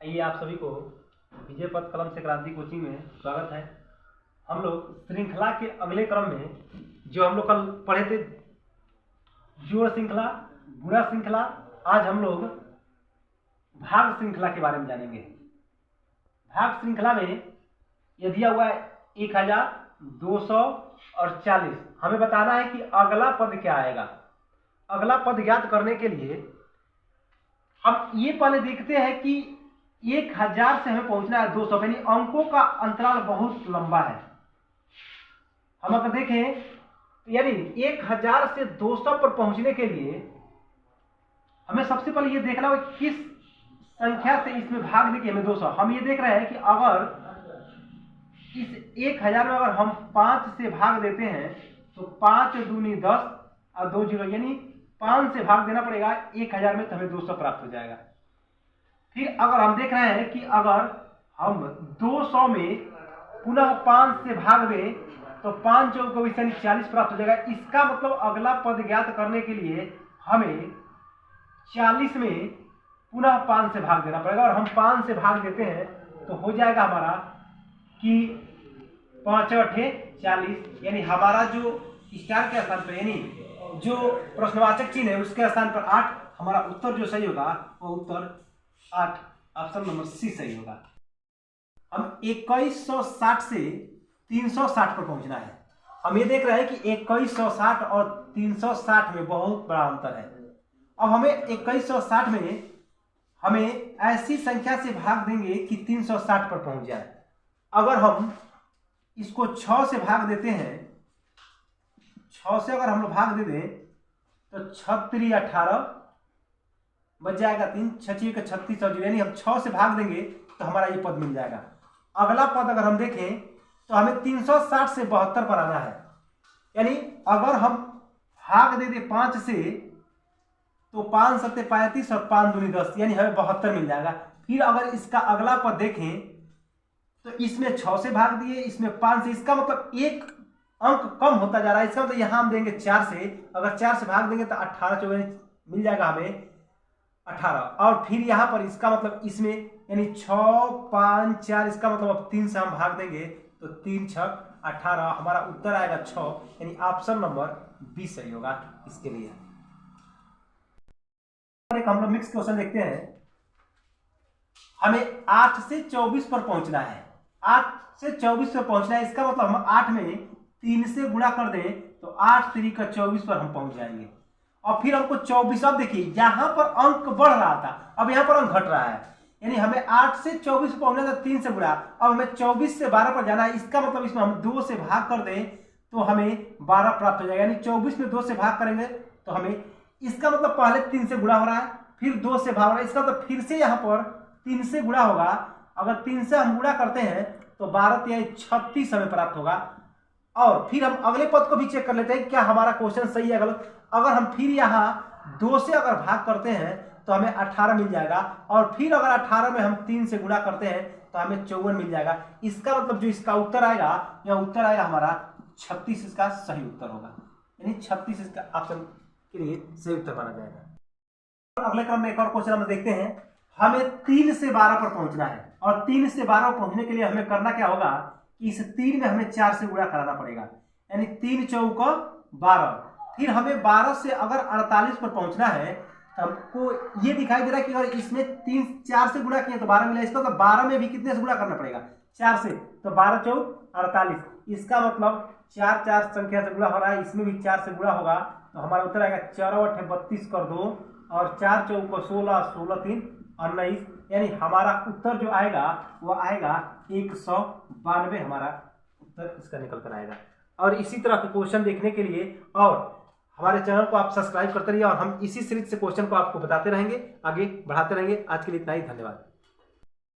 आइए आप सभी को विजय पथ कलम से क्रांति कोचिंग में स्वागत है। हम लोग श्रृंखला के अगले क्रम में जो हम लोग कल पढ़े थे जोड़ श्रृंखला, गुणा श्रृंखला, आज हम लोग भाग श्रृंखला के बारे में जानेंगे। भाग श्रृंखला में यह दिया हुआ है 1240। हमें बताना है कि अगला पद क्या आएगा। अगला पद ज्ञात करने के लिए हम ये पहले देखते हैं कि 1000 से हमें पहुंचना है 200, यानी अंकों का अंतराल बहुत लंबा है। हम अगर देखें यानी 1000 से 200 पर पहुंचने के लिए हमें सबसे पहले ये देखना होगा किस संख्या से इसमें भाग देके हमें 200। हम ये देख रहे हैं कि अगर इस 1000 में अगर हम 5 से भाग देते हैं तो 5 दूनी 10 और 2 0, यानी 5 से भाग देना पड़ेगा 1000 में, तो हमें 200 प्राप्त हो जाएगा। फिर अगर हम देख रहे हैं कि अगर हम 200 में पुनः 5 से भाग दें तो 5 चौको 40 प्राप्त हो जाएगा। इसका मतलब अगला पद ज्ञात करने के लिए हमें 40 में पुनः 5 से भाग देना पड़ेगा, और हम 5 से भाग देते हैं तो हो जाएगा हमारा कि 5 8 40, यानी हमारा जो स्टार के स्थान पर यानी जो प्रश्नवाचक चिन्ह है उसके स्थान पर 8, हमारा उत्तर जो सही होगा वो उत्तर 8, ऑप्शन नंबर सी सही होगा। हम 2160 से 360 पर पहुंचना है। हम ये देख रहे हैं कि 2160 और 360 में बहुत बड़ा अंतर है। अब हमें 2160 में हमें ऐसी संख्या से भाग देंगे कि 360 पर पहुंच जाए। अगर हम इसको 6 से भाग देते हैं, 6 से अगर हम लोग भाग दे दें तो 6 3 18 बच जाएगा 3, 6 का 36 और यानी हम 6 से भाग देंगे तो हमारा ये पद मिल जाएगा। अगला पद अगर हम देखें तो हमें 360 से 72 पर आना है, यानी अगर हम भाग दे दें 5 से तो 5 7 35 और 5 दूनी 10, यानी हमें 72 मिल जाएगा। फिर अगर इसका अगला पद देखें तो इसमें 6 से भाग दिए, इसमें 5 से, इसका मतलब एक अंक कम होता जा रहा है। इसका मतलब यहाँ हम देंगे 4 से, अगर 4 से भाग देंगे तो 18 मिल जाएगा हमें 18, और फिर यहाँ पर इसका मतलब इसमें यानी 6 5 4, इसका मतलब अब 3 से हम भाग देंगे तो 3 6 18, हमारा उत्तर आएगा 6, यानी ऑप्शन नंबर बी सही होगा इसके लिए। एक हम लोग मिक्स क्वेश्चन देखते हैं। हमें 8 से 24 पर पहुंचना है। 8 से 24 पर पहुंचना है, इसका मतलब हम 8 में 3 से गुणा कर दें तो 8 3 का 24 पर हम पहुंच जाएंगे। और फिर हमको 24, अब देखिए यहां पर अंक बढ़ रहा था, अब यहां पर अंक घट रहा है, यानी हमें 8 से 24 पहुंचना था 3 से गुणा, अब हमें 24 से 12 पर जाना है। इसका मतलब इसमें हम 2 से भाग कर दें तो हमें 12 प्राप्त हो जाएगा, यानी 24 में 2 से भाग करेंगे तो हमें, इसका मतलब पहले 3 से गुणा हो रहा है, फिर 2 से भाग रहा है, इसका मतलब फिर से यहाँ पर 3 से गुणा होगा। अगर 3 से हम गुणा करते हैं तो 12 3 36 हमें प्राप्त होगा। और फिर हम अगले पद को भी चेक कर लेते हैं क्या हमारा क्वेश्चन सही है गलत। अगर हम फिर यहाँ 2 से अगर भाग करते हैं तो हमें 18 मिल जाएगा, और फिर अगर 18 में हम 3 से गुणा करते हैं तो हमें 54 मिल जाएगा। इसका मतलब जो इसका उत्तर आएगा, यह उत्तर आएगा हमारा 36, इसका सही उत्तर होगा, यानी 36 इसका ऑप्शन के लिए सही उत्तर माना जाएगा। अगले क्रम में एक और क्वेश्चन हम देखते हैं। हमें 3 से 12 पर पहुंचना है, और 3 से 12 पर पहुंचने के लिए हमें करना क्या होगा कि इस 3 में हमें 4 से गुणा कराना पड़ेगा, यानी 3 चौका 12। फिर हमें 12 से अगर 48 पर पहुंचना है तो हमको ये दिखाई दे रहा है कि अगर इसमें 3 4 से गुणा किया तो 12 मिला, इसका तो 12 में भी कितने से गुणा करना पड़ेगा 4 से, तो 12 चौक 48, इसका मतलब 4 4 संख्या से गुणा हो रहा है, इसमें भी 4 से गुणा होगा तो हमारा उत्तर आएगा 4 8 32 कर दो, और 4 चौक 16 16 3 19, यानी हमारा उत्तर जो आएगा वो आएगा 192, हमारा उत्तर इसका निकल कर आएगा। और इसी तरह के क्वेश्चन देखने के लिए और हमारे चैनल को आप सब्सक्राइब करते रहिए, और हम इसी सीरीज से क्वेश्चन को आपको बताते रहेंगे, आगे बढ़ाते रहेंगे। आज के लिए इतना ही, धन्यवाद।